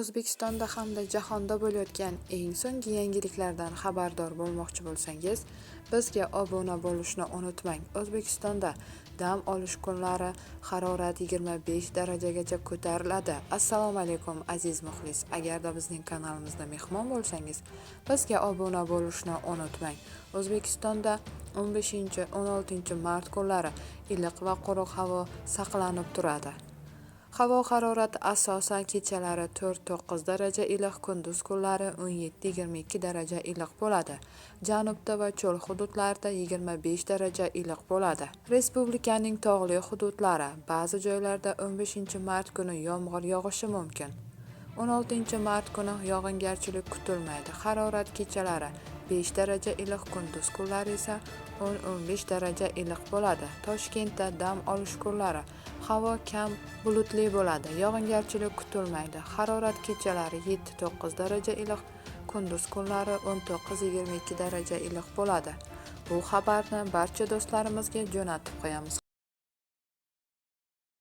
O'zbekistonda hamda jahonda bo'layotgan eng so'nggi yangiliklardan xabardor bo'lmoqchi bo'lsangiz, bizga obuna bo'lishni unutmang. O'zbekistonda dam olish kunlari harorat 25 darajagacha ko'tariladi. Assalomu alaykum aziz muxlis. Agarda bizning kanalimizda mehmon bo'lsangiz, bizga obuna bo'lishni unutmang. O'zbekistonda 15-16 mart kunlari iliq va quruq havo saqlanib turadi. Havo harorati asosan kechalari 4-9 daraja iliq, kunduz kunlari 17-22 daraja iliq bo'ladi. Janubda va cho'l hududlarida 25 daraja iliq bo'ladi. Respublikaning tog'li hududlari, ba'zi joylarda 15 mart kuni yomg'ir yog'ishi mumkin. 16 mart kuni yog'ingarchilik kutilmaydi. Harorat kechalari 5 daraja iliq, kunduz kunlari esa 10-15 daraja iliq bo'ladi. Toshkentda dam olish kunlari havo kam bulutli bo'ladi. Yog'ingarchilik kutilmaydi. Harorat kechalari 7-9 daraja iliq, kunduz kunlari 19-22 daraja iliq bo'ladi. Bu xabarni barcha do'stlarimizga jo'natib qo'yamiz.